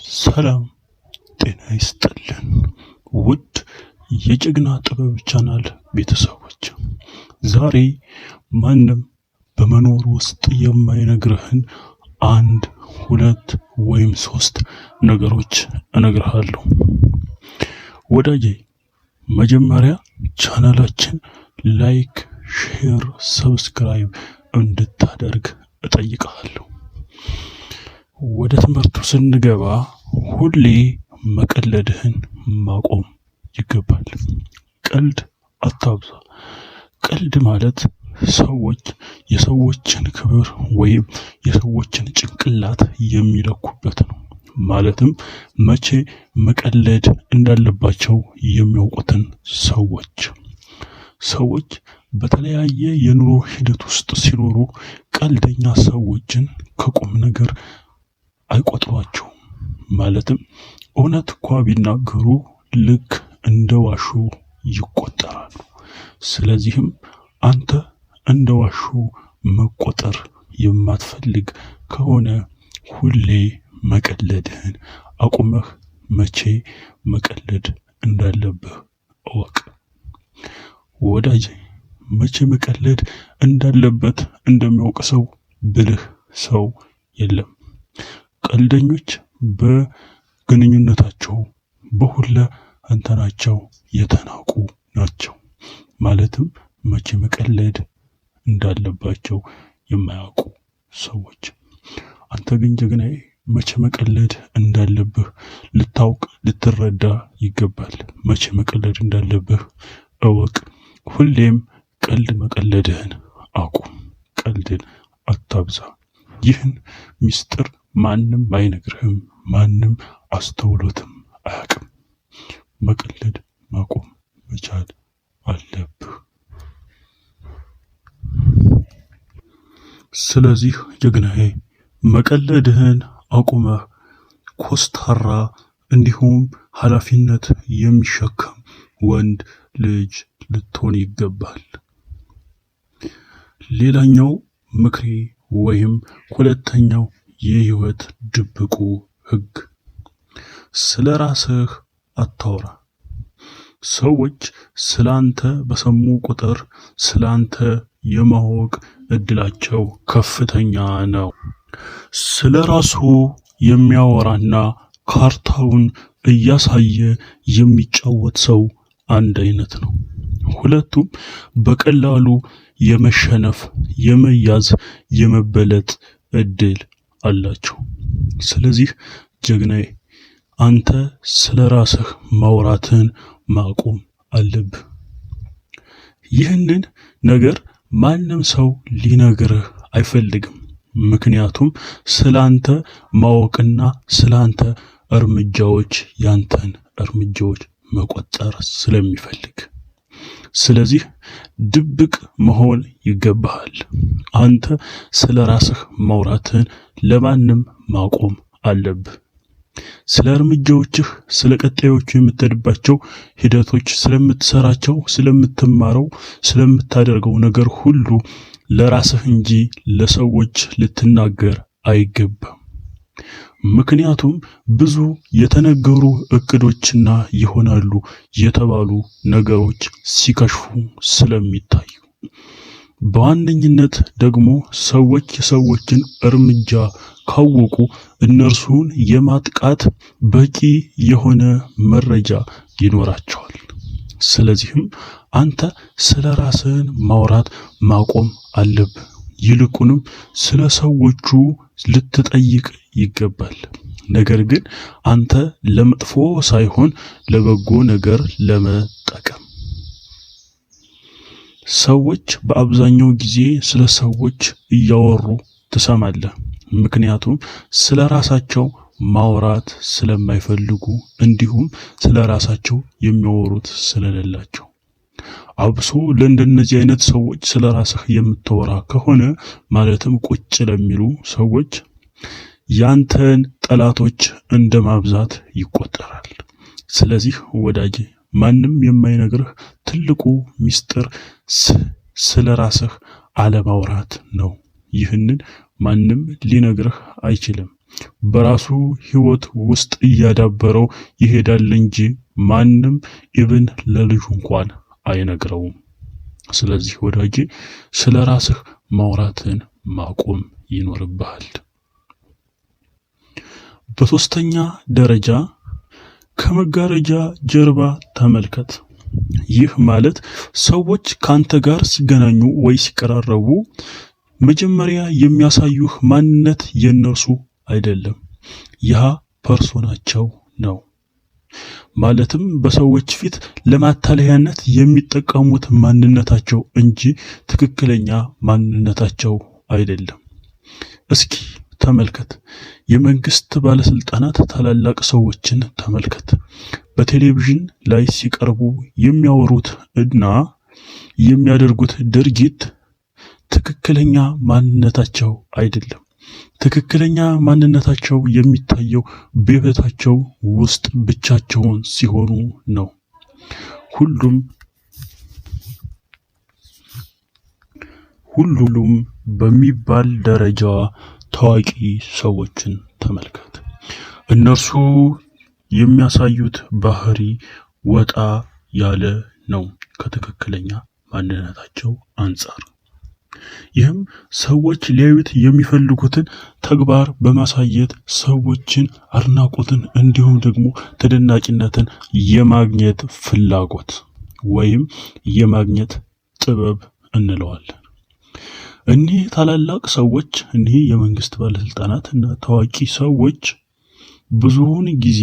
ሰላም ጤና ይስጥልን ውድ የጀግና ጥበብ ቻናል ቤተሰቦች፣ ዛሬ ማንም በመኖር ውስጥ የማይነግርህን አንድ ሁለት ወይም ሶስት ነገሮች እነግርሃለሁ። ወዳጄ መጀመሪያ ቻናላችን ላይክ፣ ሼር፣ ሰብስክራይብ እንድታደርግ እጠይቅሃለሁ። ወደ ትምህርቱ ስንገባ ሁሌ መቀለድህን ማቆም ይገባል። ቀልድ አታብዛ። ቀልድ ማለት ሰዎች የሰዎችን ክብር ወይም የሰዎችን ጭንቅላት የሚለኩበት ነው። ማለትም መቼ መቀለድ እንዳለባቸው የሚያውቁትን ሰዎች በተለያየ የኑሮ ሂደት ውስጥ ሲኖሩ ቀልደኛ ሰዎችን ከቁም ነገር አይቆጥሯቸውም። ማለትም እውነት እንኳ ቢናገሩ ልክ እንደ ዋሹ ይቆጠራሉ። ስለዚህም አንተ እንደ ዋሹ መቆጠር የማትፈልግ ከሆነ ሁሌ መቀለድህን አቁመህ መቼ መቀለድ እንዳለብህ እወቅ። ወዳጄ መቼ መቀለድ እንዳለበት እንደሚያውቅ ሰው ብልህ ሰው የለም። ቀልደኞች በግንኙነታቸው በሁለ አንተናቸው የተናቁ ናቸው። ማለትም መቼ መቀለድ እንዳለባቸው የማያውቁ ሰዎች። አንተ ግን ጀግናዬ መቼ መቀለድ እንዳለብህ ልታውቅ ልትረዳ ይገባል። መቼ መቀለድ እንዳለብህ እወቅ። ሁሌም ቀልድ መቀለድህን አቁም። ቀልድን አታብዛ። ይህን ሚስጥር ማንም አይነግርህም፣ ማንም አስተውሎትም አያውቅም። መቀለድ ማቆም መቻል አለብህ። ስለዚህ ጀግናዬ መቀለድህን አቁመህ ኮስታራ እንዲሁም ኃላፊነት የሚሸከም ወንድ ልጅ ልትሆን ይገባል። ሌላኛው ምክሬ ወይም ሁለተኛው የህይወት ድብቁ ህግ፣ ስለ ራስህ አታውራ። ሰዎች ስላንተ በሰሙ ቁጥር ስላንተ የማወቅ እድላቸው ከፍተኛ ነው። ስለ ራሱ የሚያወራና ካርታውን እያሳየ የሚጫወት ሰው አንድ አይነት ነው። ሁለቱም በቀላሉ የመሸነፍ፣ የመያዝ፣ የመበለጥ እድል አላቸው። ስለዚህ ጀግናዬ አንተ ስለ ራስህ ማውራትን ማቆም አለብህ። ይህንን ነገር ማንም ሰው ሊነግርህ አይፈልግም። ምክንያቱም ስላንተ ማወቅና ስላንተ እርምጃዎች ያንተን እርምጃዎች መቆጠር ስለሚፈልግ። ስለዚህ ድብቅ መሆን ይገባሃል። አንተ ስለ ራስህ ማውራትን ለማንም ማቆም አለብህ። ስለ እርምጃዎችህ፣ ስለ ቀጣዮቹ የምትሄድባቸው ሂደቶች፣ ስለምትሰራቸው፣ ስለምትማረው፣ ስለምታደርገው ነገር ሁሉ ለራስህ እንጂ ለሰዎች ልትናገር አይገባም። ምክንያቱም ብዙ የተነገሩ እቅዶችና ይሆናሉ የተባሉ ነገሮች ሲከሽፉ ስለሚታዩ፣ በዋነኝነት ደግሞ ሰዎች የሰዎችን እርምጃ ካወቁ እነርሱን የማጥቃት በቂ የሆነ መረጃ ይኖራቸዋል። ስለዚህም አንተ ስለ ራስህን ማውራት ማቆም አለብህ። ይልቁንም ስለ ሰዎቹ ልትጠይቅ ይገባል። ነገር ግን አንተ ለመጥፎ ሳይሆን ለበጎ ነገር ለመጠቀም። ሰዎች በአብዛኛው ጊዜ ስለ ሰዎች እያወሩ ትሰማለህ። ምክንያቱም ስለ ራሳቸው ማውራት ስለማይፈልጉ፣ እንዲሁም ስለ ራሳቸው የሚያወሩት ስለሌላቸው። አብሶ ለእንደነዚህ አይነት ሰዎች ስለ ራስህ የምታወራ ከሆነ ማለትም ቁጭ ለሚሉ ሰዎች ያንተን ጠላቶች እንደ ማብዛት ይቆጠራል። ስለዚህ ወዳጄ ማንም የማይነግርህ ትልቁ ሚስጥር ስለ ራስህ አለማውራት ነው። ይህንን ማንም ሊነግርህ አይችልም። በራሱ ህይወት ውስጥ እያዳበረው ይሄዳል እንጂ ማንም ኢብን ለልጁ እንኳን አይነግረውም። ስለዚህ ወዳጄ ስለ ራስህ ማውራትን ማቆም ይኖርብሃል። በሶስተኛ ደረጃ ከመጋረጃ ጀርባ ተመልከት። ይህ ማለት ሰዎች ካንተ ጋር ሲገናኙ ወይ ሲቀራረቡ መጀመሪያ የሚያሳዩህ ማንነት የነርሱ አይደለም፣ ያ ፐርሶናቸው ነው። ማለትም በሰዎች ፊት ለማታለያነት የሚጠቀሙት ማንነታቸው እንጂ ትክክለኛ ማንነታቸው አይደለም። እስኪ ተመልከት፣ የመንግስት ባለስልጣናት ታላላቅ ሰዎችን ተመልከት። በቴሌቪዥን ላይ ሲቀርቡ የሚያወሩት እና የሚያደርጉት ድርጊት ትክክለኛ ማንነታቸው አይደለም። ትክክለኛ ማንነታቸው የሚታየው በቤታቸው ውስጥ ብቻቸውን ሲሆኑ ነው። ሁሉም በሚባል ደረጃ ታዋቂ ሰዎችን ተመልከት። እነርሱ የሚያሳዩት ባህሪ ወጣ ያለ ነው ከትክክለኛ ማንነታቸው አንጻር። ይህም ሰዎች ሊያዩት የሚፈልጉትን ተግባር በማሳየት ሰዎችን አድናቆትን እንዲሁም ደግሞ ተደናቂነትን የማግኘት ፍላጎት ወይም የማግኘት ጥበብ እንለዋለን። እኒህ ታላላቅ ሰዎች፣ እኒህ የመንግስት ባለስልጣናት እና ታዋቂ ሰዎች ብዙውን ጊዜ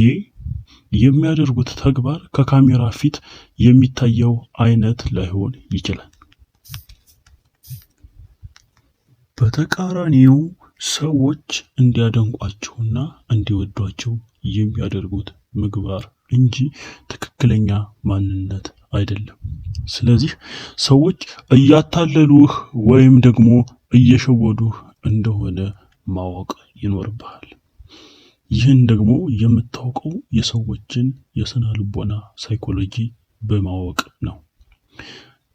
የሚያደርጉት ተግባር ከካሜራ ፊት የሚታየው አይነት ላይሆን ይችላል። በተቃራኒው ሰዎች እንዲያደንቋቸውና እንዲወዷቸው የሚያደርጉት ምግባር እንጂ ትክክለኛ ማንነት አይደለም። ስለዚህ ሰዎች እያታለሉህ ወይም ደግሞ እየሸወዱህ እንደሆነ ማወቅ ይኖርብሃል። ይህን ደግሞ የምታውቀው የሰዎችን የስነ ልቦና ሳይኮሎጂ በማወቅ ነው።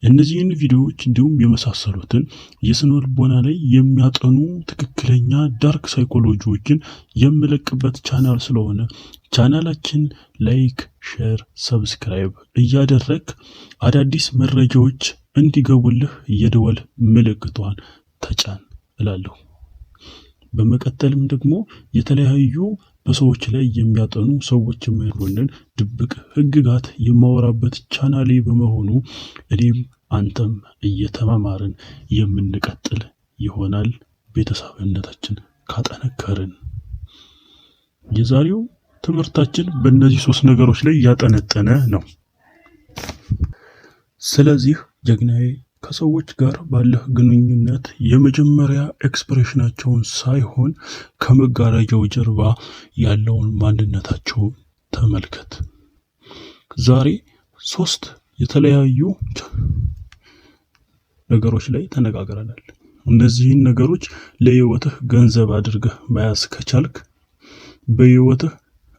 እነዚህን ቪዲዮዎች እንዲሁም የመሳሰሉትን የስነ ልቦና ላይ የሚያጠኑ ትክክለኛ ዳርክ ሳይኮሎጂዎችን የምለቅበት ቻናል ስለሆነ ቻናላችን ላይክ፣ ሼር፣ ሰብስክራይብ እያደረግ አዳዲስ መረጃዎች እንዲገቡልህ የደወል ምልክቷን ተጫን እላለሁ። በመቀጠልም ደግሞ የተለያዩ በሰዎች ላይ የሚያጠኑ ሰዎች የማይሆንን ድብቅ ህግጋት የማወራበት ቻናሌ በመሆኑ እኔም አንተም እየተማማርን የምንቀጥል ይሆናል። ቤተሰብነታችን ካጠነከርን የዛሬው ትምህርታችን በእነዚህ 3 ነገሮች ላይ ያጠነጠነ ነው። ስለዚህ ጀግናዬ ከሰዎች ጋር ባለህ ግንኙነት የመጀመሪያ ኤክስፕሬሽናቸውን ሳይሆን ከመጋረጃው ጀርባ ያለውን ማንነታቸውን ተመልከት። ዛሬ 3 የተለያዩ ነገሮች ላይ ተነጋግረናል። እነዚህን ነገሮች ለህይወትህ ገንዘብ አድርገህ መያዝ ከቻልክ በህይወትህ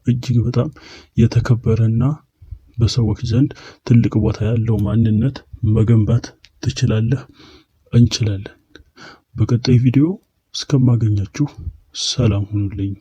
እጅግ በጣም የተከበረና በሰዎች ዘንድ ትልቅ ቦታ ያለው ማንነት መገንባት ትችላለህ፣ እንችላለን። በቀጣይ ቪዲዮ እስከማገኛችሁ ሰላም ሁኑልኝ።